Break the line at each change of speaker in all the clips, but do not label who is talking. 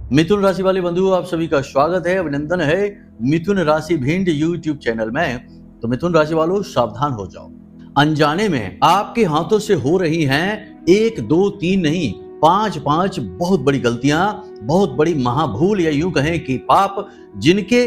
मिथुन राशि वाले बंधुओं, आप सभी का स्वागत है, अभिनंदन है मिथुन राशि भिंड यूट्यूब चैनल में। तो मिथुन राशि वालों, सावधान हो जाओ। अनजाने में आपके हाथों से हो रही हैं एक दो तीन नहीं, पांच पांच बहुत बड़ी गलतियां, बहुत बड़ी महाभूल या यूं कहें कि पाप, जिनके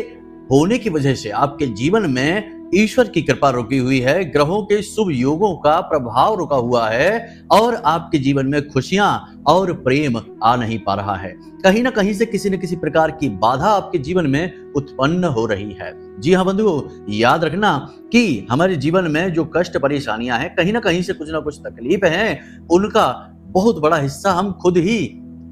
होने की वजह से आपके जीवन में ईश्वर की कृपा रुकी हुई है, ग्रहों के शुभ योगों का प्रभाव रुका हुआ है और आपके जीवन में खुशियां और प्रेम आ नहीं पा रहा है। कहीं ना कहीं से किसी न किसी प्रकार की बाधा आपके जीवन में उत्पन्न हो रही है। जी हाँ बंधुओं, याद रखना कि हमारे जीवन में जो कष्ट परेशानियां हैं, कहीं ना कहीं से कुछ ना कुछ तकलीफ हैं, उनका बहुत बड़ा हिस्सा हम खुद ही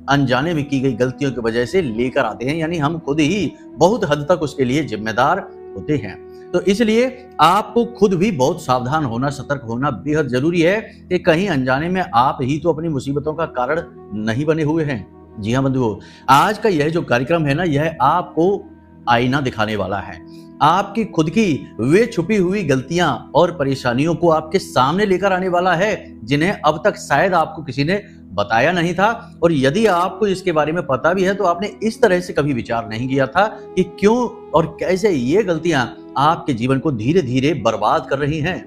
अनजाने में की गई गलतियों की वजह से लेकर आते हैं, यानी हम खुद ही बहुत हद तक उसके लिए जिम्मेदार होते हैं। तो इसलिए आपको खुद भी बहुत सावधान होना, सतर्क होना बेहद जरूरी है कि कहीं अनजाने में आप ही तो अपनी मुसीबतों का कारण नहीं बने हुए हैं। जी हाँ बंधुओं, आज का यह जो कार्यक्रम है ना, यह आपको आईना दिखाने वाला है। आपकी खुद की वे छुपी हुई गलतियां और परेशानियों को आपके सामने लेकर आने वाला है, जिन्हें अब तक शायद आपको किसी ने बताया नहीं था। और यदि आपको इसके बारे में पता भी है तो आपने इस तरह से कभी विचार नहीं किया था कि क्यों और कैसे ये गलतियां आपके जीवन को धीरे धीरे बर्बाद कर रही हैं।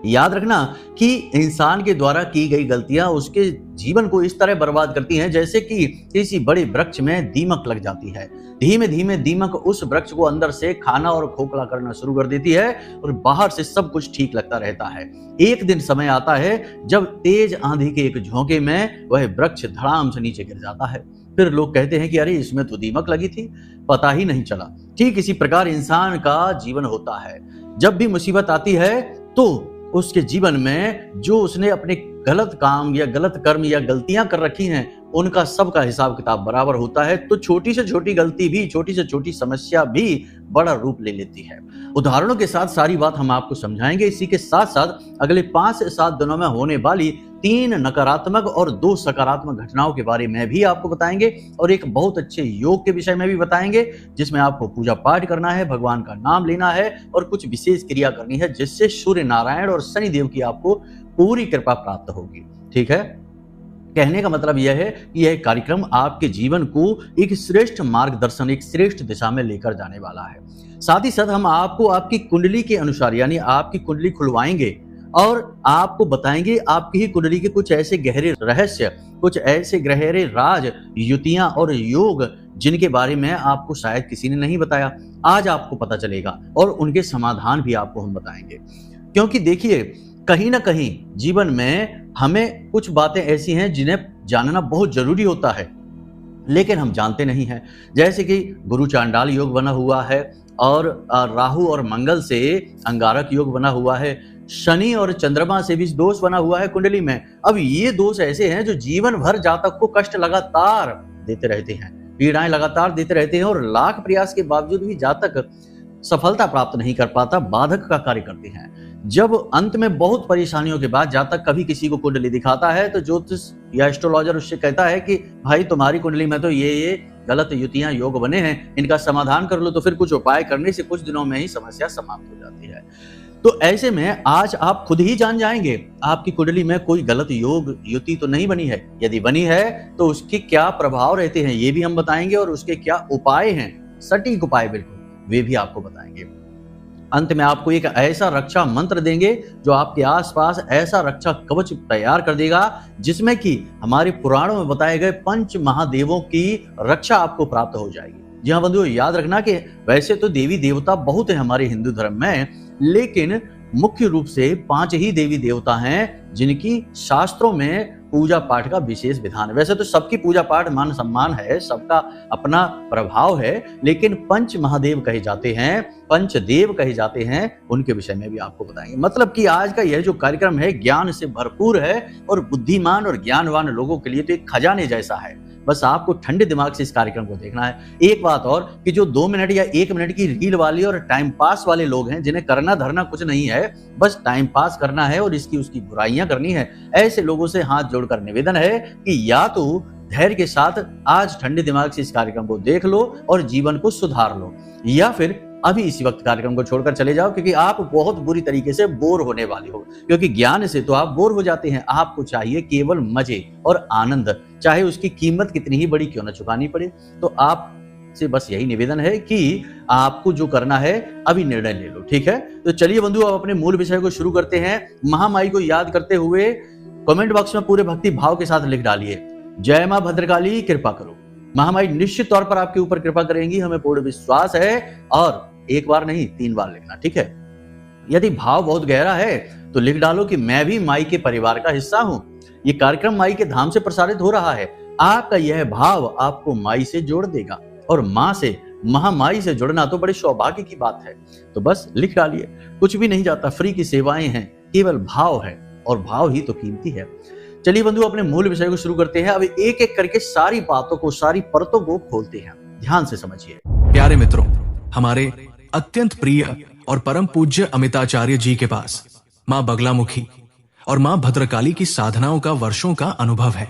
याद रखना कि इंसान के द्वारा की गई गलतियां उसके जीवन को इस तरह बर्बाद करती हैं जैसे कि किसी बड़े वृक्ष में दीमक लग जाती है। धीमे धीमे दीमक उस वृक्ष को अंदर से खाना और खोखला करना शुरू कर देती है और बाहर से सब कुछ ठीक लगता रहता है। एक दिन समय आता है जब तेज आंधी के एक झोंके में वह वृक्ष धड़ाम से नीचे गिर जाता है। फिर लोग कहते हैं कि अरे इसमें तो दीमक लगी थी, पता ही नहीं चला। ठीक इसी प्रकार इंसान का जीवन होता है। जब भी मुसीबत आती है तो उसके जीवन में जो उसने अपने गलत काम या गलत कर्म या गलतियां कर रखी हैं, उनका सबका हिसाब किताब बराबर होता है। तो छोटी से छोटी गलती भी, छोटी से छोटी समस्या भी बड़ा रूप ले लेती है। उदाहरणों के साथ सारी बात हम आपको समझाएंगे। इसी के साथ साथ अगले 5 से 7 दिनों में होने वाली 3 नकारात्मक और 2 सकारात्मक घटनाओं के बारे में भी आपको बताएंगे और एक बहुत अच्छे योग के विषय में भी बताएंगे, जिसमें आपको पूजा पाठ करना है, भगवान का नाम लेना है और कुछ विशेष क्रिया करनी है, जिससे सूर्य नारायण और शनिदेव की आपको पूरी कृपा प्राप्त होगी। ठीक है, कहने का मतलब यह है कि यह कार्यक्रम आपके जीवन को एक श्रेष्ठ मार्गदर्शन, एक श्रेष्ठ दिशा में लेकर जाने वाला है। साथ ही साथ हम आपको आपकी कुंडली के अनुसार, यानी आपकी कुंडली खुलवाएंगे और आपको बताएंगे आपकी ही कुंडली के कुछ ऐसे गहरे रहस्य, कुछ ऐसे गहरे राज, युतियां और योग, जिनके बारे में आपको शायद किसी ने नहीं बताया। आज आपको पता चलेगा और उनके समाधान भी आपको हम बताएंगे। क्योंकि देखिए, कहीं ना कहीं जीवन में हमें कुछ बातें ऐसी हैं जिन्हें जानना बहुत जरूरी होता है, लेकिन हम जानते नहीं हैं। जैसे कि गुरु चांडाल योग बना हुआ है और राहु और मंगल से अंगारक योग बना हुआ है, शनि और चंद्रमा से भी दोष बना हुआ है कुंडली में। अब ये दोष ऐसे हैं जो जीवन भर जातक को कष्ट लगातार देते रहते हैं, पीड़ाएं लगातार देते रहते हैं और लाख प्रयास के बावजूद भी जातक सफलता प्राप्त नहीं कर पाता, बाधक का कार्य करते हैं। जब अंत में बहुत परेशानियों के बाद जातक कभी किसी को कुंडली दिखाता है तो ज्योतिष या एस्ट्रोलॉजर उससे कहता है कि भाई तुम्हारी कुंडली में तो ये गलत युतियां योग बने हैं, इनका समाधान कर लो। तो फिर कुछ उपाय करने से कुछ दिनों में ही समस्या समाप्त हो जाती है। तो ऐसे में आज आप खुद ही जान जाएंगे आपकी कुंडली में कोई गलत योग युति तो नहीं बनी है। यदि बनी है तो उसके क्या प्रभाव रहते हैं ये भी हम बताएंगे और उसके क्या उपाय हैं, सटीक उपाय बिल्कुल, वे भी आपको बताएंगे। अंत में आपको एक ऐसा रक्षा मंत्र देंगे जो आपके आसपास ऐसा रक्षा कवच तैयार कर देगा, जिसमें कि हमारे पुराणों में बताए गए 5 महादेवों की रक्षा आपको प्राप्त हो जाएगी। जी हाँ बंधुओं, याद रखना कि वैसे तो देवी देवता बहुत है हमारे हिंदू धर्म में, लेकिन मुख्य रूप से 5 ही देवी देवता हैं जिनकी शास्त्रों में पूजा पाठ का विशेष विधान है। वैसे तो सबकी पूजा पाठ मान सम्मान है, सबका अपना प्रभाव है, लेकिन पंच महादेव कहे जाते हैं, पंचदेव कहे जाते हैं, उनके विषय में भी आपको बताएंगे। मतलब कि आज का यह जो कार्यक्रम है ज्ञान से भरपूर है और बुद्धिमान और ज्ञानवान लोगों के लिए तो एक खजाने जैसा है। बस आपको ठंडे दिमाग से इस कार्यक्रम को देखना है। एक बात और कि जो 2 मिनट या 1 मिनट की रील वाली और टाइम पास वाले लोग हैं, जिन्हें करना धरना कुछ नहीं है, बस टाइम पास करना है और इसकी उसकी बुराइयां करनी है, ऐसे लोगों से हाथ जोड़कर निवेदन है कि या तो धैर्य के साथ आज ठंडे दिमाग से इस कार्यक्रम को देख लो और जीवन को सुधार लो, या फिर अभी इसी वक्त कार्यक्रम को छोड़कर चले जाओ, क्योंकि आप बहुत बुरी तरीके से बोर होने वाले हो। क्योंकि ज्ञान से तो आप बोर हो जाते हैं, आपको चाहिए केवल मजे और आनंद, चाहे उसकी कीमत कितनी ही बड़ी क्यों न चुकानी पड़े। तो आप से बस यही निवेदन है कि आपको जो करना है अभी निर्णय ले लो, ठीक है। तो चलिए बंधु, अब अपने मूल विषय को शुरू करते हैं। महामाई को याद करते हुए कमेंट बॉक्स में पूरे भक्ति भाव के साथ लिख डालिए, जय मां भद्रकाली कृपा करो। महामाई निश्चित तौर पर आपके ऊपर कृपा करेंगी, हमें पूर्ण विश्वास है। और एक बार नहीं 3 बार लिखना, ठीक है। यदि भाव बहुत गहरा है तो लिख डालो कि मैं भी माई के परिवार का हिस्सा हूं। ये कार्यक्रम माई के धाम से प्रसारित हो रहा है। आपका यह भाव आपको माई से जोड़ देगा, और मां से, महामाई से जुड़ना तो बड़े सौभाग्य की बात है। तो बस लिख डालिए, कुछ भी नहीं जाता, फ्री की सेवाएं हैं, केवल भाव है, और भाव ही तो कीमती है। चलिए बंधु, अपने मूल विषय को शुरू करते हैं। अब एक एक करके सारी बातों को, सारी परतों को खोलते हैं। ध्यान से समझिए।
प्यारे मित्रों, हमारे अत्यंत प्रिय और परम पूज्य अमिताचार्य जी के पास माँ बगलामुखी और माँ भद्रकाली की साधनाओं का वर्षों का अनुभव है,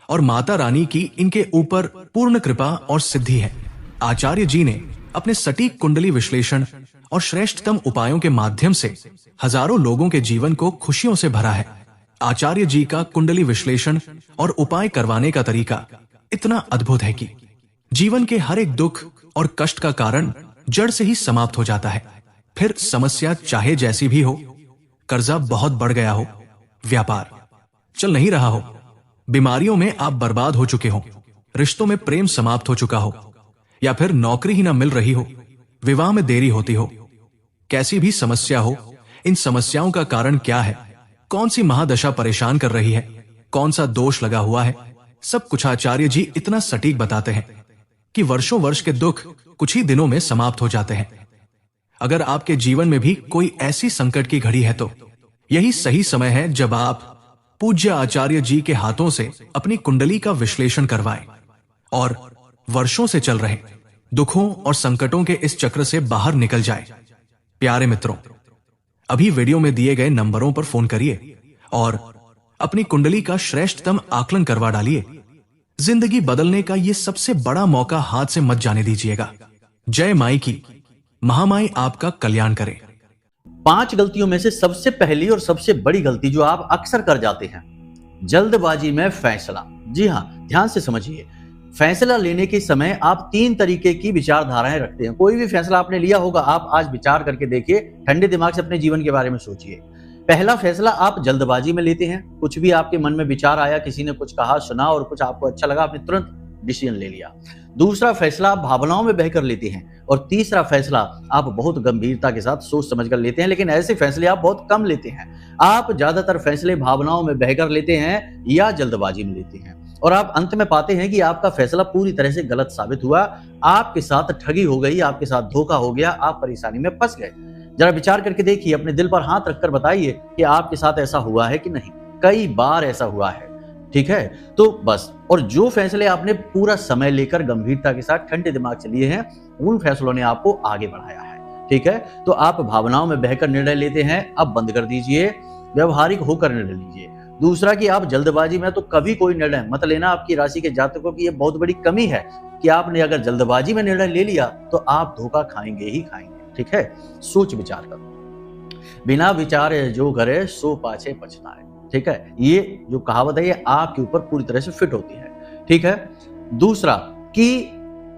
और माता रानी की इनके ऊपर पूर्ण कृपा और सिद्धि है। आचार्य जी ने अपने सटीक कुंडली विश्लेषण और श्रेष्ठतम उपायों के माध्यम से हजारों लोगों के जीवन को खुशियों से भरा है। आचार्य जी का कुंडली विश्लेषण और उपाय करवाने का तरीका इतना अद्भुत है कि जीवन के हर एक दुख और कष्ट का कारण जड़ से ही समाप्त हो जाता है। फिर समस्या चाहे जैसी भी हो, कर्जा बहुत बढ़ गया हो, व्यापार चल नहीं रहा हो, बीमारियों में आप बर्बाद हो चुके हो, रिश्तों में प्रेम समाप्त हो चुका हो, या फिर नौकरी ही ना मिल रही हो, विवाह में देरी होती हो, कैसी भी समस्या हो, इन समस्याओं का कारण क्या है, कौन सी महादशा परेशान कर रही है, कौन सा दोष लगा हुआ है, सब कुछ आचार्य जी इतना सटीक बताते हैं कि वर्षों वर्ष के दुख कुछ ही दिनों में समाप्त हो जाते हैं। अगर आपके जीवन में भी कोई ऐसी संकट की घड़ी है तो यही सही समय है जब आप पूज्य आचार्य जी के हाथों से अपनी कुंडली का विश्लेषण करवाएं और वर्षों से चल रहे दुखों और संकटों के इस चक्र से बाहर निकल जाए। प्यारे मित्रों, अभी वीडियो में दिए गए नंबरों पर फोन करिए और अपनी कुंडली का श्रेष्ठतम आकलन करवा डालिए। जिंदगी बदलने का ये सबसे बड़ा मौका हाथ से मत जाने दीजिएगा। जय माई की। महामाई आपका कल्याण करे।
5 गलतियों में से सबसे पहली और सबसे बड़ी गलती जो आप अक्सर कर जाते हैं, जल्दबाजी में फैसला। जी हां, ध्यान से समझिए। फैसला लेने के समय आप 3 तरीके की विचारधाराएं रखते हैं। कोई भी फैसला आपने लिया होगा, आप आज विचार करके देखिए, ठंडे दिमाग से अपने जीवन के बारे में सोचिए। पहला फैसला आप जल्दबाजी में लेते हैं। कुछ भी आपके मन में विचार आया, किसी ने कुछ कहा, सुना और कुछ आपको अच्छा लगा, आपने तुरंत डिसीजन ले लिया। दूसरा फैसला आप भावनाओं में बहकर लेते हैं, और तीसरा फैसला आप बहुत गंभीरता के साथ सोच समझकर लेते हैं। लेकिन ऐसे फैसले आप बहुत कम लेते हैं। आप ज्यादातर फैसले भावनाओं में बहकर लेते हैं या जल्दबाजी में लेते हैं, और आप अंत में पाते हैं कि आपका फैसला पूरी तरह से गलत साबित हुआ। आपके साथ ठगी हो गई, आपके साथ धोखा हो गया, आप परेशानी में फंस गए। जरा विचार करके देखिए, अपने दिल पर हाथ रखकर बताइए कि आपके साथ ऐसा हुआ है कि नहीं। कई बार ऐसा हुआ है, ठीक है। तो बस, और जो फैसले आपने पूरा समय लेकर गंभीरता के साथ ठंडे दिमाग से लिए हैं, उन फैसलों ने आपको आगे बढ़ाया है, ठीक है। तो आप भावनाओं में बहकर निर्णय लेते हैं, अब बंद कर दीजिए, व्यवहारिक होकर निर्णय लीजिए। दूसरा कि आप जल्दबाजी में तो कभी कोई निर्णय मत लेना। आपकी राशि के जातकों की ये बहुत बड़ी कमी है कि आपने अगर जल्दबाजी में निर्णय ले लिया तो आप धोखा खाएंगे ही खाएंगे, ठीक है। सोच विचार करो, बिना विचारे जो करे सो पाछे पछताए, ठीक है। ये जो कहावत है ये आपके ऊपर पूरी तरह से फिट होती है, ठीक है। दूसरा कि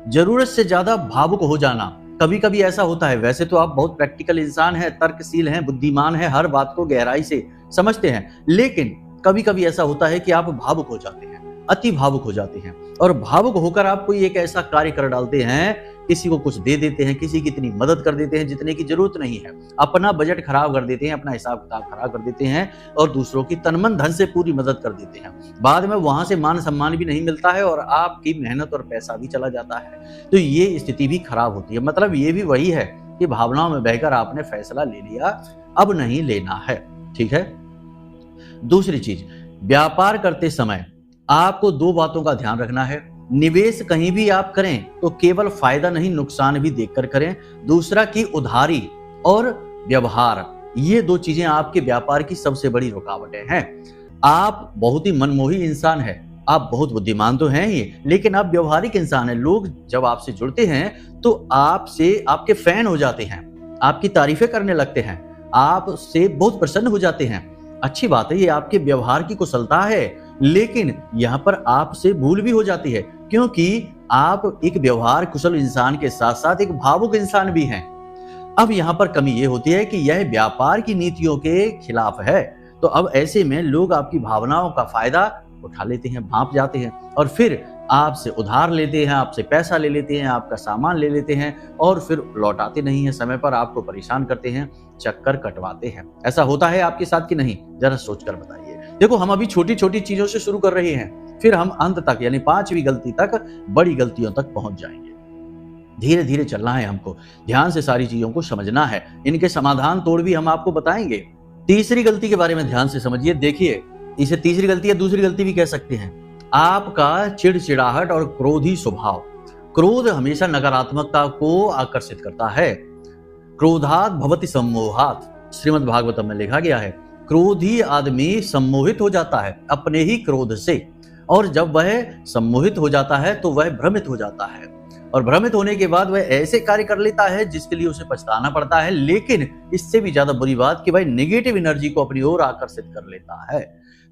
जरूरत से ज्यादा भावुक हो जाना। कभी कभी ऐसा होता है, वैसे तो आप बहुत प्रैक्टिकल इंसान हैं, तर्कशील हैं, बुद्धिमान हैं, हर बात को गहराई से समझते हैं, लेकिन कभी कभी ऐसा होता है कि आप भावुक हो जाते हैं, अति भावुक हो जाते हैं, और भावुक होकर आप कोई एक ऐसा कार्य कर डालते हैं, किसी को कुछ दे देते हैं, किसी की इतनी मदद कर देते हैं जितने की जरूरत नहीं है, अपना बजट खराब कर देते हैं, अपना हिसाब किताब खराब कर देते हैं, और दूसरों की तन मन धन से पूरी मदद कर देते हैं। बाद में वहां से मान सम्मान भी नहीं मिलता है, और आपकी मेहनत और पैसा भी चला जाता है। तो ये स्थिति भी खराब होती है। मतलब ये भी वही है कि भावनाओं में बहकर आपने फैसला ले लिया, अब नहीं लेना है, ठीक है। दूसरी चीज, व्यापार करते समय आपको 2 बातों का ध्यान रखना है। निवेश कहीं भी आप करें तो केवल फायदा नहीं, नुकसान भी देखकर करें। दूसरा कि उधारी और व्यवहार, ये 2 चीजें आपके व्यापार की सबसे बड़ी रुकावटें हैं। आप बहुत ही मनमोही इंसान है, आप बहुत बुद्धिमान तो हैं ही, लेकिन आप व्यवहारिक इंसान हैं। लोग जब आपसे जुड़ते हैं तो आपसे आपके फैन हो जाते हैं, आपकी तारीफें करने लगते हैं, आपसे बहुत प्रसन्न हो जाते हैं। अच्छी बात है, ये आपके व्यवहार की कुशलता है, लेकिन यहाँ पर आपसे भूल भी हो जाती है, क्योंकि आप एक व्यवहार कुशल इंसान के साथ साथ एक भावुक इंसान भी हैं। अब यहाँ पर कमी ये होती है कि यह व्यापार की नीतियों के खिलाफ है। तो अब ऐसे में लोग आपकी भावनाओं का फायदा उठा लेते हैं, भांप जाते हैं और फिर आपसे उधार लेते हैं, आपसे पैसा ले लेते हैं, आपका सामान ले लेते हैं और फिर लौटाते नहीं हैं समय पर, आपको परेशान करते हैं, चक्कर कटवाते हैं। ऐसा होता है आपके साथ कि नहीं? जरा सोचकर बताइए। देखो, हम अभी छोटी छोटी चीजों से शुरू कर रहे हैं, फिर हम अंत तक यानी 5वीं गलती तक, बड़ी गलतियों तक पहुंच जाएंगे। धीरे धीरे चलना है हमको, ध्यान से सारी चीजों को समझना है, इनके समाधान तोड़ भी हम आपको बताएंगे। तीसरी गलती के बारे में ध्यान से समझिए। देखिए, इसे तीसरी गलती या दूसरी गलती भी कह सकते हैं। आपका चिड़चिड़ाहट और क्रोधी स्वभाव। क्रोध हमेशा नकारात्मकता को आकर्षित करता है। क्रोधात भवति सम्मोहात, श्रीमद् भागवतम में लिखा गया है। क्रोधी आदमी सम्मोहित हो जाता है अपने ही क्रोध से, और जब वह सम्मोहित हो जाता है तो वह भ्रमित हो जाता है, और भ्रमित होने के बाद वह ऐसे कार्य कर लेता है जिसके लिए उसे पछताना पड़ता है। लेकिन इससे भी ज्यादा बुरी बात कि वह नेगेटिव एनर्जी को अपनी ओर आकर्षित कर लेता है।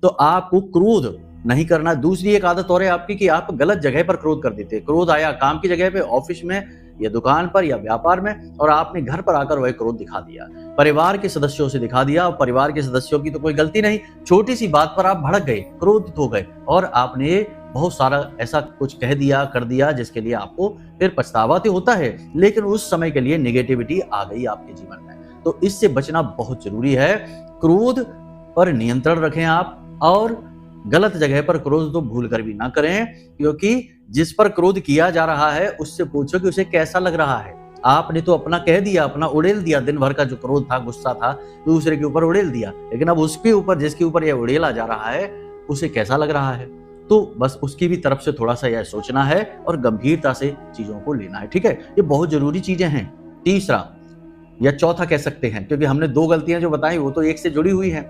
तो आपको क्रोध नहीं करना। दूसरी एक आदत और है आपकी कि आप गलत जगह पर क्रोध कर देते हैं। क्रोध आया काम की जगह पे, ऑफिस में या दुकान पर या व्यापार में, और आपने घर पर आकर वह क्रोध दिखा दिया, परिवार के सदस्यों से दिखा दिया। और परिवार के सदस्यों की तो कोई गलती नहीं, छोटी सी बात पर आप भड़क गए, क्रोधित हो गए और आपने बहुत सारा ऐसा कुछ कह दिया, कर दिया, जिसके लिए आपको फिर पछतावा तो होता है, लेकिन उस समय के लिए नेगेटिविटी आ गई आपके जीवन में। तो इससे बचना बहुत जरूरी है। क्रोध पर नियंत्रण रखें आप, और गलत जगह पर क्रोध तो भूल कर भी ना करें, क्योंकि जिस पर क्रोध किया जा रहा है उससे पूछो कि उसे कैसा लग रहा है। आपने तो अपना कह दिया, अपना उड़ेल दिया, दिन भर का जो क्रोध था, गुस्सा था, दूसरे के ऊपर उड़ेल दिया, लेकिन अब उसके ऊपर, जिसके ऊपर यह उड़ेला जा रहा है, उसे कैसा लग रहा है। तो बस उसकी भी तरफ से थोड़ा सा यह सोचना है और गंभीरता से चीजों को लेना है। ठीक है, ये बहुत जरूरी चीजें हैं। तीसरा या चौथा कह सकते हैं, क्योंकि हमने 2 गलतियां जो बताई वो तो एक से जुड़ी हुई हैं,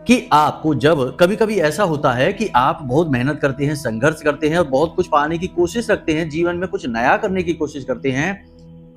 कि आपको जब कभी कभी ऐसा होता है कि आप बहुत मेहनत करते हैं, संघर्ष करते हैं और बहुत कुछ पाने की कोशिश रखते हैं, जीवन में कुछ नया करने की कोशिश करते हैं,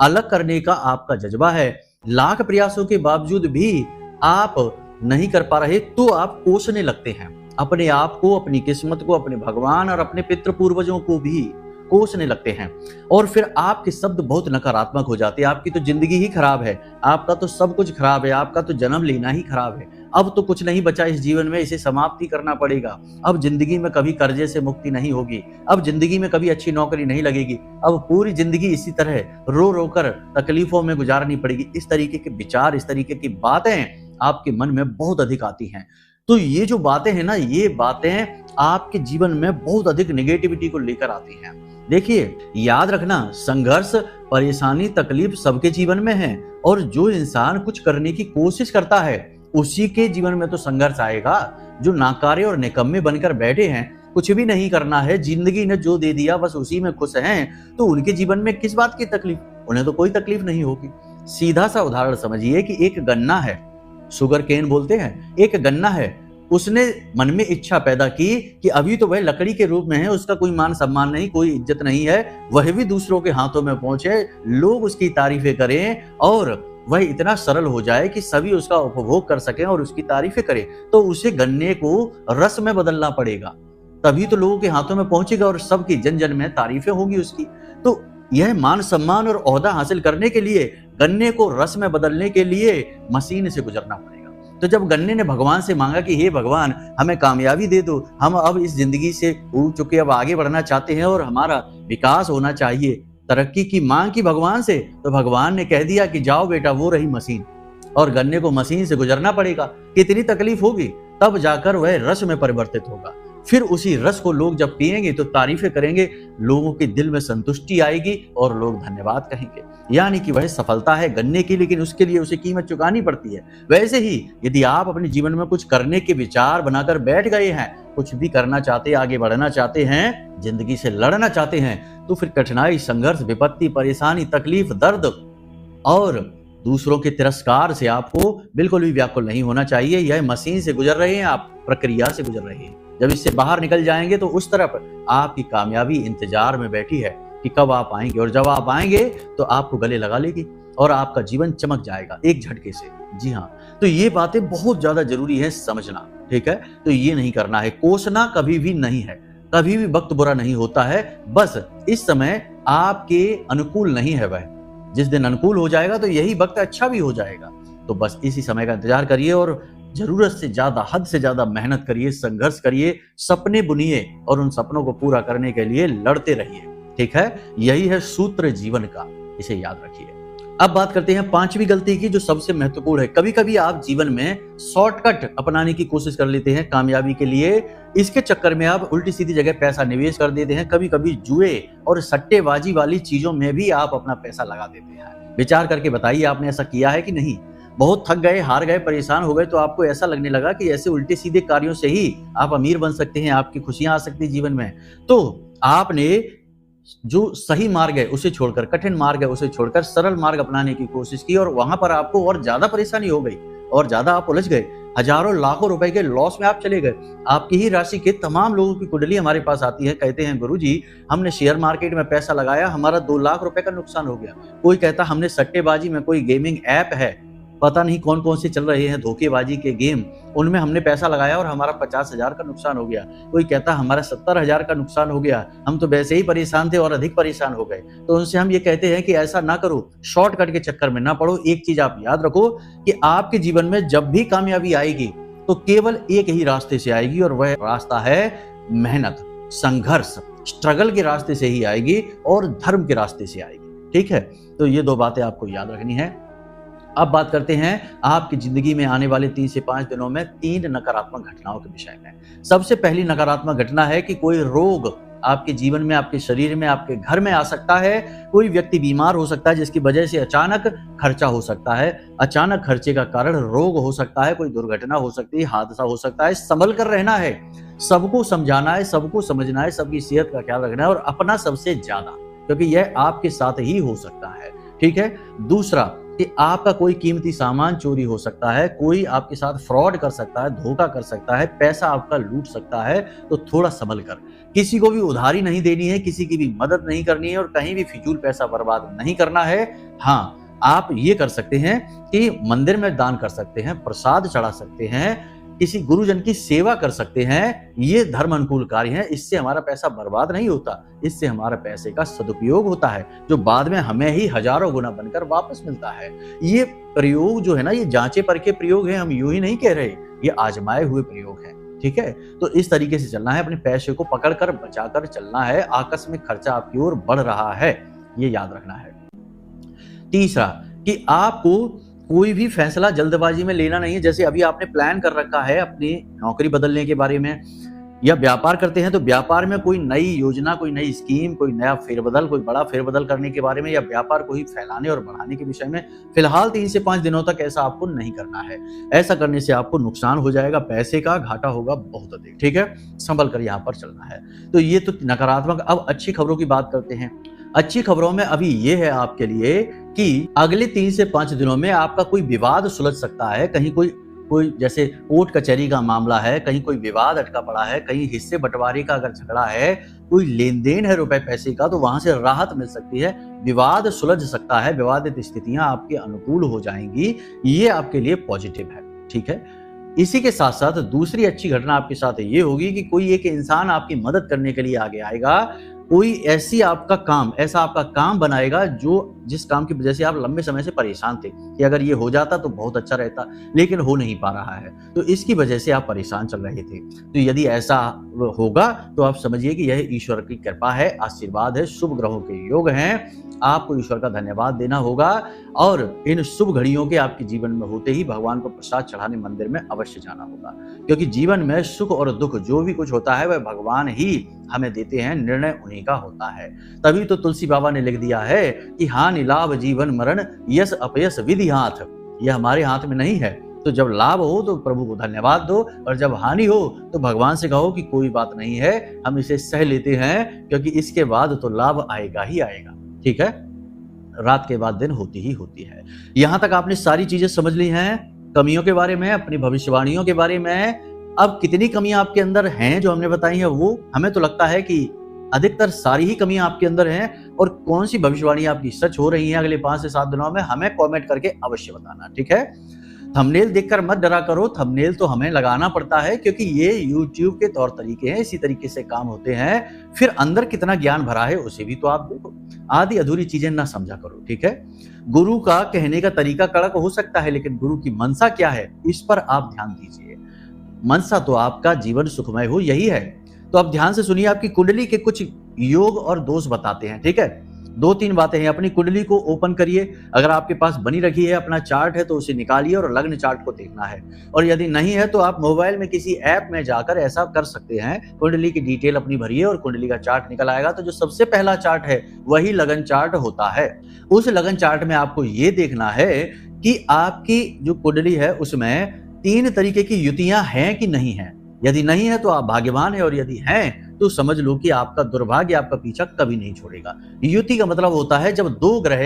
अलग करने का आपका जज्बा है, लाख प्रयासों के बावजूद भी आप नहीं कर पा रहे, तो आप कोसने लगते हैं अपने आप को, अपनी किस्मत को, अपने भगवान और अपने पितृ पूर्वजों को भी कोसने लगते हैं। और फिर आपके शब्द बहुत नकारात्मक हो जाते हैं। आपकी तो जिंदगी ही खराब है, आपका तो सब कुछ खराब है, आपका तो जन्म लेना ही खराब है, अब तो कुछ नहीं बचा इस जीवन में, इसे समाप्ति करना पड़ेगा, अब जिंदगी में कभी कर्जे से मुक्ति नहीं होगी, अब जिंदगी में कभी अच्छी नौकरी नहीं लगेगी, अब पूरी जिंदगी इसी तरह रो रो कर तकलीफों में गुजारनी पड़ेगी। इस तरीके के विचार, इस तरीके की बातें आपके मन में बहुत अधिक आती हैं। तो ये जो बातें हैं ना, ये बातें आपके जीवन में बहुत अधिक नेगेटिविटी को लेकर आती हैं। देखिए, याद रखना, संघर्ष, परेशानी, तकलीफ सबके जीवन में है, और जो इंसान कुछ करने की कोशिश करता है उसी के जीवन में तो संघर्ष आएगा। जो नाकारे और निकम्मे बनकर बैठे हैं, कुछ भी नहीं करना है, जिंदगी ने जो दे दिया बस उसी में खुश हैं, तो उनके जीवन में किस बात की तकलीफ? उन्हें तो कोई तकलीफ नहीं होगी। सीधा सा उदाहरण समझिए कि एक गन्ना है, शुगर केन बोलते हैं, एक गन्ना है, उसने मन में इच्छा पैदा की कि अभी तो वह लकड़ी के रूप में है, उसका कोई मान सम्मान नहीं, कोई इज्जत नहीं है, वह भी दूसरों के हाथों में पहुंचे, लोग उसकी तारीफें करें और वह इतना सरल हो जाए कि सभी उसका उपभोग कर सकें और उसकी तारीफें करें। तो उसे गन्ने को रस में बदलना पड़ेगा, तभी तो लोगों के हाथों में पहुंचेगा और सबकी जन जन में तारीफें होगी उसकी। तो यह मान सम्मान और ओहदा हासिल करने के लिए, गन्ने को रस में बदलने के लिए मशीन से गुजरना पड़ेगा। तो जब गन्ने ने भगवान से मांगा कि हे भगवान, हमें कामयाबी दे दो, हम अब इस जिंदगी से ऊब चुके, अब आगे बढ़ना चाहते हैं और हमारा विकास होना चाहिए, तरक्की की मांग की भगवान से, तो भगवान ने कह दिया कि जाओ बेटा, वो रही मशीन, और गन्ने को मशीन से गुजरना पड़ेगा। कितनी तकलीफ होगी, तब जाकर वह रस में परिवर्तित होगा। फिर उसी रस को लोग जब पिएंगे तो तारीफें करेंगे, लोगों के दिल में संतुष्टि आएगी और लोग धन्यवाद कहेंगे। यानी कि वह सफलता है गन्ने की, लेकिन उसके लिए उसे कीमत चुकानी पड़ती है। वैसे ही यदि आप अपने जीवन में कुछ करने के विचार बनाकर बैठ गए हैं, कुछ भी करना चाहते हैं, आगे बढ़ना चाहते हैं, जिंदगी से लड़ना चाहते हैं, तो फिर कठिनाई, संघर्ष, विपत्ति, परेशानी, तकलीफ, दर्द और दूसरों के तिरस्कार से आपको बिल्कुल भी व्याकुल नहीं होना चाहिए। यह मशीन से गुजर रहे हैं आप, प्रक्रिया से गुजर रहे हैं। जब इससे बाहर निकल जाएंगे तो उस तरफ आपकी कामयाबी इंतजार में बैठी है कि कब आप आएंगे, और जब आप आएंगे तो आपको गले लगा लेगी और आपका जीवन चमक जाएगा एक झटके से। जी हाँ, तो ये बातें बहुत ज्यादा जरूरी है समझना, ठीक है। तो ये नहीं करना है, कोसना कभी भी नहीं है, कभी भी वक्त बुरा नहीं होता है, बस इस समय आपके अनुकूल नहीं है वह। जिस दिन अनुकूल हो जाएगा तो यही वक्त अच्छा भी हो जाएगा। तो बस इसी समय का इंतजार करिए और जरूरत से ज्यादा, हद से ज्यादा मेहनत करिए, संघर्ष करिए, सपने बुनिए और उन सपनों को पूरा करने के लिए लड़ते रहिए, ठीक है। यही है सूत्र जीवन का, इसे याद रखिए। अब बात करते हैं पांचवी गलती की, जो सबसे महत्वपूर्ण है। कभी कभी आप जीवन में शॉर्टकट अपनाने की कोशिश कर लेते हैं कामयाबी के लिए। इसके चक्कर में आप उल्टी सीधी जगह पैसा निवेश कर देते हैं। कभी कभी जुए और सट्टेबाजी वाली चीजों में भी आप अपना पैसा लगा देते हैं। विचार करके बताइए, आपने ऐसा किया है कि नहीं? बहुत थक गए, हार गए, परेशान हो गए तो आपको ऐसा लगने लगा कि ऐसे उल्टे सीधे कार्यों से ही आप अमीर बन सकते हैं, आपकी खुशियां आ सकती है जीवन में। तो आपने जो सही मार्ग है उसे छोड़कर, कठिन मार्ग है उसे छोड़कर सरल मार्ग अपनाने की कोशिश की, और वहां पर आपको और ज्यादा परेशानी हो गई और ज्यादा आप उलझ गए। हजारों लाखों रुपए के लॉस में आप चले गए। आपकी ही राशि के तमाम लोगों की कुंडली हमारे पास आती है, कहते हैं गुरुजी हमने शेयर मार्केट में पैसा लगाया, हमारा 2 लाख रुपए का नुकसान हो गया। कोई कहता हमने सट्टेबाजी में, कोई गेमिंग ऐप है, पता नहीं कौन कौन से चल रहे हैं धोखेबाजी के गेम, उनमें हमने पैसा लगाया और हमारा 50,000 का नुकसान हो गया। कोई कहता हमारा 70,000 का नुकसान हो गया, हम तो वैसे ही परेशान थे और अधिक परेशान हो गए। तो उनसे हम ये कहते हैं कि ऐसा ना करो, शॉर्टकट के चक्कर में ना पड़ो। एक चीज आप याद रखो कि आपके जीवन में जब भी कामयाबी आएगी तो केवल एक ही रास्ते से आएगी, और वह रास्ता है मेहनत, संघर्ष, स्ट्रगल के रास्ते से ही आएगी और धर्म के रास्ते से आएगी, ठीक है। तो ये 2 बातें आपको याद रखनी है। अब बात करते हैं आपकी जिंदगी में आने वाले 3 से 5 दिनों में 3 नकारात्मक घटनाओं के विषय में। सबसे पहली नकारात्मक घटना है कि कोई रोग आपके जीवन में, आपके शरीर में, आपके घर में आ सकता है। कोई व्यक्ति बीमार हो सकता है जिसकी वजह से अचानक खर्चा हो सकता है। अचानक खर्चे का कारण रोग हो सकता है, कोई दुर्घटना हो सकती है, हादसा हो सकता है। संभल कर रहना है, सबको समझाना है, सबको समझना है, सबकी सेहत का ख्याल रखना है और अपना सबसे ज्यादा, क्योंकि यह आपके साथ ही हो सकता है, ठीक है। दूसरा कि आपका कोई कीमती सामान चोरी हो सकता है, कोई आपके साथ फ्रॉड कर सकता है, धोखा कर सकता है, पैसा आपका लूट सकता है। तो थोड़ा संभल कर, किसी को भी उधारी नहीं देनी है, किसी की भी मदद नहीं करनी है और कहीं भी फिजूल पैसा बर्बाद नहीं करना है। हाँ, आप ये कर सकते हैं कि मंदिर में दान कर सकते हैं, प्रसाद चढ़ा सकते हैं, किसी गुरुजन की सेवा कर सकते हैं। ये धर्म अनुकूल कार्य है, इससे हमारा पैसा बर्बाद नहीं होता, इससे हमारा पैसे का सदुपयोग होता है, जो बाद में हमें ही हजारों गुना बनकर वापस मिलता है। ये प्रयोग जो है ना, ये जांचे परखे प्रयोग है, हम यूं ही नहीं कह रहे, ये आजमाए हुए प्रयोग है, ठीक है। तो इस तरीके से चलना है, अपने पैसे को पकड़कर बचाकर चलना है। आकस्मिक खर्चा आपकी ओर बढ़ रहा है, ये याद रखना है। तीसरा कि आपको कोई भी फैसला जल्दबाजी में लेना नहीं है। जैसे अभी आपने प्लान कर रखा है अपनी नौकरी बदलने के बारे में, या व्यापार करते हैं तो व्यापार में कोई नई योजना, कोई नई स्कीम, कोई नया फेरबदल, कोई बड़ा फेरबदल करने के बारे में, या व्यापार को ही फैलाने और बढ़ाने के विषय में फिलहाल 3 से 5 दिनों तक ऐसा आपको नहीं करना है। ऐसा करने से आपको नुकसान हो जाएगा, पैसे का घाटा होगा बहुत अधिक, ठीक है। संभल कर यहाँ पर चलना है। तो ये तो नकारात्मक। अब अच्छी खबरों की बात करते हैं। अच्छी खबरों में अभी ये है आपके लिए कि अगले 3 से 5 दिनों में आपका कोई विवाद सुलझ सकता है। कहीं कोई जैसे कोर्ट कचहरी का मामला है, कहीं कोई विवाद अटका पड़ा है, कहीं हिस्से बंटवारे का अगर झगड़ा है, कोई लेन देन है रुपए पैसे का, तो वहां से राहत मिल सकती है, विवाद सुलझ सकता है, विवादित स्थितियां आपके अनुकूल हो जाएंगी। ये आपके लिए पॉजिटिव है, ठीक है। इसी के साथ साथ दूसरी अच्छी घटना आपके साथ ये होगी कि कोई एक इंसान आपकी मदद करने के लिए आगे आएगा। कोई ऐसा आपका काम बनाएगा जिस काम की वजह से आप लंबे समय से परेशान थे कि अगर ये हो जाता तो बहुत अच्छा रहता, लेकिन हो नहीं पा रहा है, तो इसकी वजह से आप परेशान चल रहे थे। तो यदि ऐसा होगा तो आप समझिए कि यह ईश्वर की कृपा है, आशीर्वाद है, शुभ ग्रहों के योग हैं। आपको ईश्वर का धन्यवाद देना होगा और इन शुभ घड़ियों के आपके जीवन में होते ही भगवान को प्रसाद चढ़ाने मंदिर में अवश्य जाना होगा, क्योंकि जीवन में सुख और दुख जो भी कुछ होता है वह भगवान ही हमें देते हैं, निर्णय उन्हीं का होता है। तभी तो तुलसी बाबा ने लिख दिया है कि हानि लाभ जीवन मरण यश अपयश विधि हाथ। यह हमारे हाथ में नहीं है। तो जब लाभ हो तो प्रभु को धन्यवाद दो, और जब हानि हो तो भगवान से कहो कि कोई बात नहीं है, हम इसे सह लेते हैं, क्योंकि इसके बाद तो लाभ आएगा ही आएगा, ठीक है। रात के बाद दिन होती ही होती है। यहां तक आपने सारी चीजें समझ ली हैं, कमियों के बारे में, अपनी भविष्यवाणियों के बारे में, अब कितनी कमियां आपके अंदर हैं जो हमने बताई हैं, वो हमें तो लगता है कि अधिकतर सारी ही कमियां आपके अंदर हैं, और कौन सी भविष्यवाणी आपकी सच हो रही है अगले 5 से 7 दिनों में, हमें कमेंट करके अवश्य बताना, ठीक है। थंबनेल देखकर मत डरा करो, थंबनेल तो हमें लगाना पड़ता है क्योंकि ये YouTube के तौर तरीके हैं, इसी तरीके से काम होते हैं। फिर अंदर कितना ज्ञान भरा है उसे भी तो आप देखो, आधी अधूरी चीजें ना समझा करो, ठीक है। गुरु का कहने का तरीका कड़क हो सकता है, लेकिन गुरु की मनसा क्या है इस पर आप ध्यान दीजिए। मनसा तो आपका जीवन सुखमय हो यही है। तो अब ध्यान से सुनिए, आपकी कुंडली के कुछ योग और दोष बताते हैं, ठीक है। 2-3 बातें हैं। अपनी कुंडली को ओपन करिए, अगर आपके पास बनी रखी है, अपना चार्ट है तो उसे निकालिए और लग्न चार्ट को देखना है। और यदि नहीं है तो आप मोबाइल में किसी ऐप में जाकर ऐसा कर सकते हैं, कुंडली की डिटेल अपनी भरिए और कुंडली का चार्ट निकल आएगा। तो जो सबसे पहला चार्ट है वही लग्न चार्ट होता है। उस लग्न चार्ट में आपको ये देखना है कि आपकी जो कुंडली है उसमें 3 तरीके की युतियां हैं कि नहीं है। यदि नहीं है तो आप भाग्यवान हैं, और यदि हैं तो समझ लो कि आपका दुर्भाग्य आपका पीछा कभी नहीं छोड़ेगा। युति का मतलब होता है जब 2 ग्रह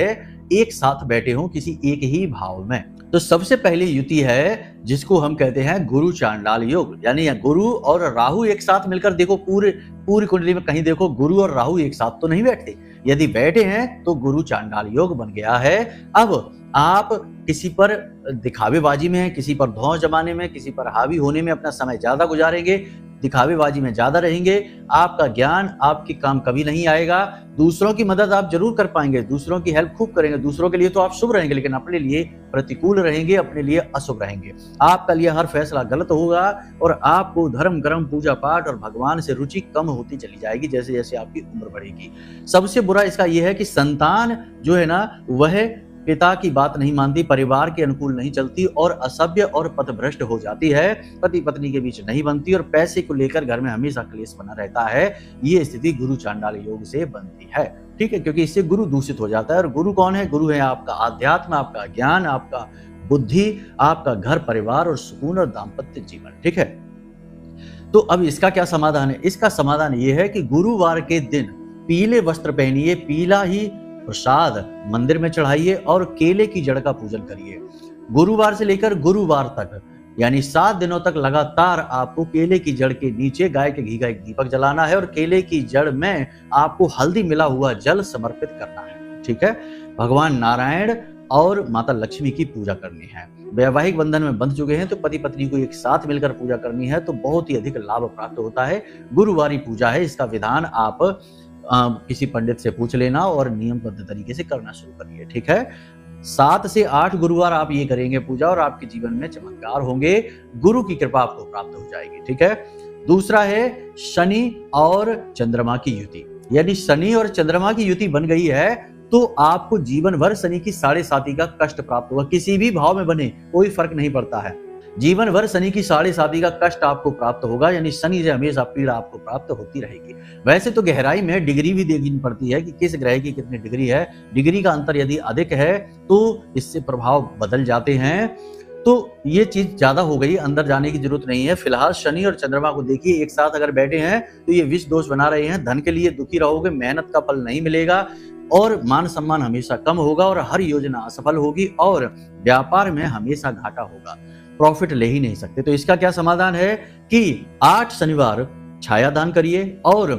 एक साथ बैठे हों किसी एक ही भाव में। तो सबसे पहली युति है जिसको हम कहते हैं गुरु चांडाल योग, यानी गुरु और राहु एक साथ मिलकर देखो। पूरी कुंडली में कहीं देखो गुरु और राहु एक साथ तो नहीं बैठते। यदि बैठे हैं तो गुरु चांडाल योग बन गया है। अब आप किसी पर दिखावेबाजी में, किसी पर धौंस जमाने में, किसी पर हावी होने में अपना समय ज्यादा गुजारेंगे, दिखावेबाजी में ज्यादा रहेंगे, आपका ज्ञान आपके काम कभी नहीं आएगा। दूसरों की मदद आप जरूर कर पाएंगे, दूसरों की हेल्प खूब करेंगे, दूसरों के लिए तो आप शुभ रहेंगे, लेकिन अपने लिए प्रतिकूल रहेंगे, अपने लिए अशुभ रहेंगे। आपका लिए हर फैसला गलत होगा और आपको धर्म कर्म पूजा पाठ और भगवान से रुचि कम होती चली जाएगी जैसे जैसे आपकी उम्र बढ़ेगी। सबसे बुरा इसका यह है कि संतान जो है ना वह पिता की बात नहीं मानती, परिवार के अनुकूल नहीं चलती और असभ्य और पथभ्रष्ट हो जाती है, पति पत्नी के बीच नहीं बनती और पैसे को लेकर घर में हमेशा क्लेश बना रहता है। ये स्थिति गुरु चांडाल योग से बनती है, ठीक है, क्योंकि इससे गुरु दूषित हो जाता है। और गुरु कौन है? गुरु है आपका आध्यात्म, आपका ज्ञान, आपका बुद्धि, आपका घर परिवार और सुकून और दाम्पत्य जीवन, ठीक है। तो अब इसका क्या समाधान है? इसका समाधान ये है कि गुरुवार के दिन पीले वस्त्र पहनिए, पीला ही प्रसाद मंदिर में चढ़ाइए और केले की जड़ का पूजन करिए। गुरुवार से लेकर गुरुवार तक यानी 7 दिनों तक लगातार आपको केले की जड़ के नीचे गाय के घी का एक दीपक जलाना है और केले की जड़ में आपको हल्दी मिला हुआ जल समर्पित करना है, ठीक है। भगवान नारायण और माता लक्ष्मी की पूजा करनी है। वैवाहिक बंधन में बंध चुके हैं तो पति पत्नी को एक साथ मिलकर पूजा करनी है, तो बहुत ही अधिक लाभ प्राप्त होता है। गुरुवारी पूजा है, इसका विधान आप किसी पंडित से पूछ लेना और नियमबद्ध तरीके से करना शुरू करिए, ठीक है। 7 से 8 गुरुवार आप ये करेंगे पूजा और आपके जीवन में चमत्कार होंगे, गुरु की कृपा आपको प्राप्त हो जाएगी, ठीक है। दूसरा है शनि और चंद्रमा की युति। यदि शनि और चंद्रमा की युति बन गई है तो आपको जीवन भर शनि की 7.5 का कष्ट प्राप्त होगा। किसी भी भाव में बने कोई फर्क नहीं पड़ता है, जीवन भर शनि की 7.5 का कष्ट आपको प्राप्त होगा, यानी शनि से हमेशा पीड़ा आपको प्राप्त होती रहेगी। वैसे तो गहराई में डिग्री भी देखनी पड़ती है कि किस ग्रह की कितनी डिग्री है। डिग्री का अंतर यदि अधिक है तो इससे प्रभाव बदल जाते हैं। तो ये चीज ज्यादा हो गई, अंदर जाने की जरूरत नहीं है। फिलहाल शनि और चंद्रमा को देखिए, एक साथ अगर बैठे हैं तो ये विष दोष बना रहे हैं। धन के लिए दुखी रहोगे, मेहनत का फल नहीं मिलेगा और मान सम्मान हमेशा कम होगा और हर योजना असफल होगी और व्यापार में हमेशा घाटा होगा, प्रॉफिट ले ही नहीं सकते। तो इसका क्या समाधान है कि 8 शनिवार छाया दान करिए और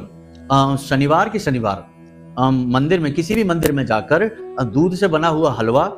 शनिवार के शनिवार मंदिर में, किसी भी मंदिर में जाकर दूध से बना हुआ हलवा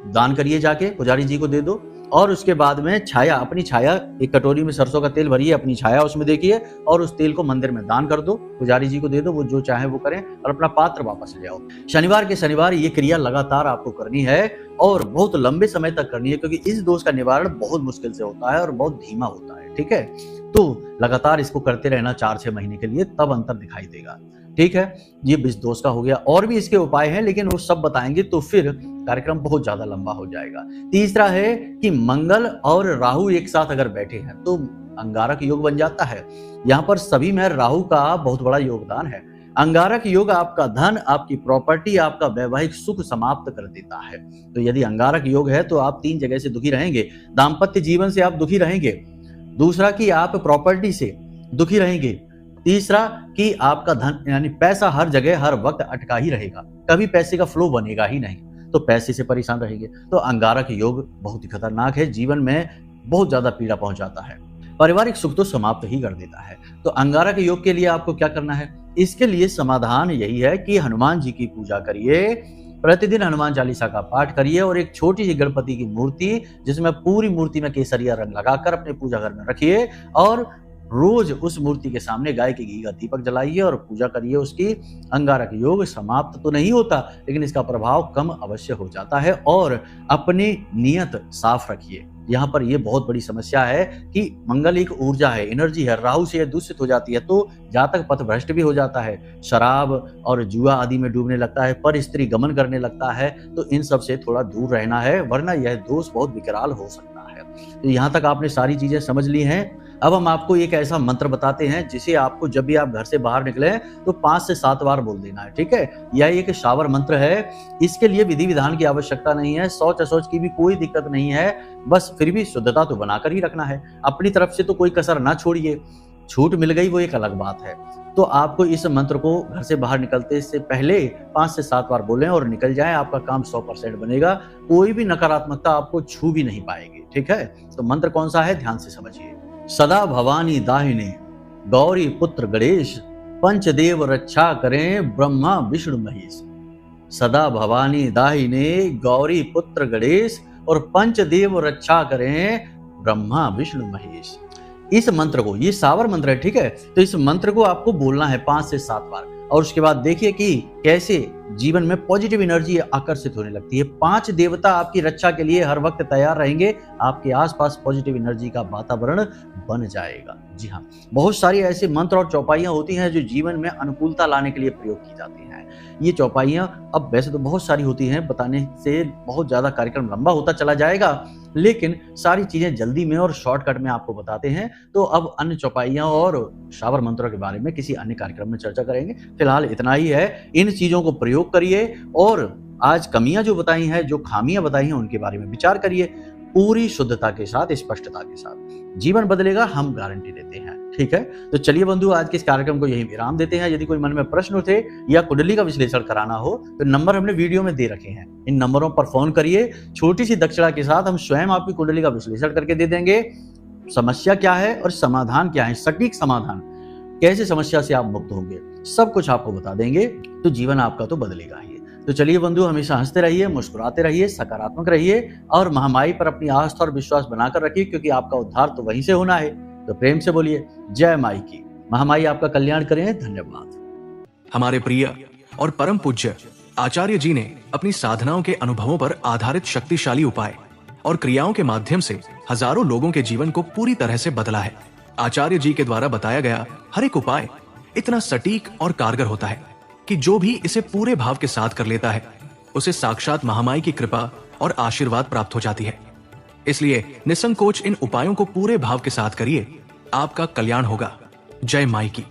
दान करिए, जाके पुजारी जी को दे दो। और उसके बाद में छाया, अपनी छाया एक कटोरी में सरसों का तेल भरिए, अपनी छाया उसमें देखिए और उस तेल को मंदिर में दान कर दो, पुजारी जी को दे दो, वो जो चाहे वो करें और अपना पात्र वापस ले आओ। शनिवार के शनिवार ये क्रिया लगातार आपको करनी है और बहुत लंबे समय तक करनी है, क्योंकि इस दोष का निवारण बहुत मुश्किल से होता है और बहुत धीमा होता है, ठीक है। तो लगातार इसको करते रहना 4-6 महीने के लिए, तब अंतर दिखाई देगा, ठीक है। ये विष दोष का हो गया। और भी इसके उपाय हैं लेकिन वो सब बताएंगे तो फिर कार्यक्रम बहुत ज्यादा लंबा हो जाएगा। तीसरा है कि मंगल और राहु एक साथ अगर बैठे हैं तो अंगारक योग बन जाता है। यहाँ पर सभी में राहु का बहुत बड़ा योगदान है। अंगारक योग आपका धन, आपकी प्रॉपर्टी, आपका वैवाहिक सुख समाप्त कर देता है। तो यदि अंगारक योग है तो आप 3 जगह से दुखी रहेंगे। दाम्पत्य जीवन से आप दुखी रहेंगे, दूसरा कि आप प्रॉपर्टी से दुखी रहेंगे, तीसरा कि आपका धन यानी पैसा हर जगह हर वक्त अटका ही रहेगा, कभी पैसे का फ्लो बनेगा ही नहीं, तो पैसे से परेशान रहेंगे। तो अंगारक योग बहुत ही खतरनाक है, जीवन में बहुत ज्यादा पीड़ा पहुंचाता है। पारिवारिक सुख तो समाप्त ही कर देता है। तो अंगारक योग के लिए आपको क्या करना है? इसके लिए समाधान यही है कि हनुमान जी की पूजा करिए, प्रतिदिन हनुमान चालीसा का पाठ करिए और एक छोटी सी गणपति की मूर्ति, जिसमें पूरी मूर्ति में केसरिया रंग लगाकर अपने पूजा घर में रखिए और रोज उस मूर्ति के सामने गाय के घी का दीपक जलाइए और पूजा करिए उसकी। अंगारक योग समाप्त तो नहीं होता, लेकिन इसका प्रभाव कम अवश्य हो जाता है। और अपनी नियत साफ रखिए। यहाँ पर यह बहुत बड़ी समस्या है कि मंगल एक ऊर्जा है, एनर्जी है, राहु से यह दूषित हो जाती है तो जातक पथ भ्रष्ट भी हो जाता है, शराब और जुआ आदि में डूबने लगता है, पर स्त्री गमन करने लगता है। तो इन सब से थोड़ा दूर रहना है, वरना यह दोष बहुत विकराल हो सकता है। तो यहाँ तक आपने सारी चीजें समझ ली हैं। अब हम आपको एक ऐसा मंत्र बताते हैं जिसे आपको जब भी आप घर से बाहर निकले तो 5 से 7 बार बोल देना है, ठीक है? यह एक शावर मंत्र है। इसके लिए विधि विधान की आवश्यकता नहीं है, शौच अशौच की भी कोई दिक्कत नहीं है, बस फिर भी शुद्धता तो बनाकर ही रखना है। अपनी तरफ से तो कोई कसर ना छोड़िए, छूट मिल गई वो एक अलग बात है। तो आपको इस मंत्र को घर से बाहर निकलते से पहले 5 से 7 बार बोलें और निकल जाए, आपका काम 100% बनेगा। कोई भी नकारात्मकता आपको छू भी नहीं पाएगी, ठीक है? तो मंत्र कौन सा है, ध्यान से समझिए। सदा भवानी दाहिने गौरी पुत्र गणेश, पंचदेव रक्षा करें ब्रह्मा विष्णु महेश। सदा भवानी दाहिने गौरी पुत्र गणेश और पंचदेव रक्षा करें ब्रह्मा विष्णु महेश। इस मंत्र को, ये सावर मंत्र है, ठीक है? तो इस मंत्र को आपको बोलना है 5 से 7 बार और उसके बाद देखिए कि कैसे जीवन में पॉजिटिव एनर्जी आकर्षित होने लगती है। 5 देवता आपकी रक्षा के लिए हर वक्त तैयार रहेंगे, आपके आसपास पॉजिटिव एनर्जी का वातावरण बन जाएगा। जी हाँ, बहुत सारी ऐसे मंत्र और चौपाइयां होती हैं जो जीवन में अनुकूलता लाने के लिए प्रयोग की जाती हैं। ये चौपाइयां अब वैसे तो बहुत सारी होती हैं, बताने से बहुत ज्यादा कार्यक्रम लंबा होता चला जाएगा, लेकिन सारी चीजें जल्दी में और शॉर्टकट में आपको बताते हैं। तो अब अन्य चौपाइयां और शावर मंत्रों के बारे में किसी अन्य कार्यक्रम में चर्चा करेंगे। फिलहाल इतना ही है। इन चीजों को प्रयोग करिए और आज कमियां जो बताई हैं, जो खामियां बताई हैं, उनके बारे में विचार करिए पूरी शुद्धता के साथ, स्पष्टता के साथ। जीवन बदलेगा, हम गारंटी देते हैं, ठीक है? तो चलिए बंधु, आज के इस कार्यक्रम को यही विराम देते हैं। यदि कोई मन में प्रश्न थे या कुंडली का विश्लेषण कराना हो तो नंबर हमने वीडियो में दे रखे हैं, इन नंबरों पर फोन करिए। छोटी सी दक्षिणा के साथ हम स्वयं आपकी कुंडली का विश्लेषण करके दे देंगे। समस्या क्या है और समाधान क्या है, सटीक समाधान, कैसे समस्या से आप मुक्त होंगे, सब कुछ आपको बता देंगे। तो जीवन आपका तो बदलेगा ही। तो चलिए बंधु, हमेशा हंसते रहिए, मुस्कुराते रहिए, सकारात्मक रहिए और महामाई पर अपनी आस्था और विश्वास बनाकर रखिए, क्योंकि आपका उद्धार तो वहीं से होना है। तो प्रेम से बोलिए जय माई की। महामाई आपका कल्याण करें। धन्यवाद।
हमारे प्रिय और परम पूज्य आचार्य जी ने अपनी साधनाओं के अनुभवों पर आधारित शक्तिशाली उपाय और क्रियाओं के माध्यम से हजारों लोगों के जीवन को पूरी तरह से बदला है। आचार्य जी के द्वारा बताया गया हर एक उपाय इतना सटीक और कारगर होता है कि जो भी इसे पूरे भाव के साथ कर लेता है, उसे साक्षात महामाई की कृपा और आशीर्वाद प्राप्त हो जाती है। इसलिए निसंकोच इन उपायों को पूरे भाव के साथ करिए, आपका कल्याण होगा। जय माई की।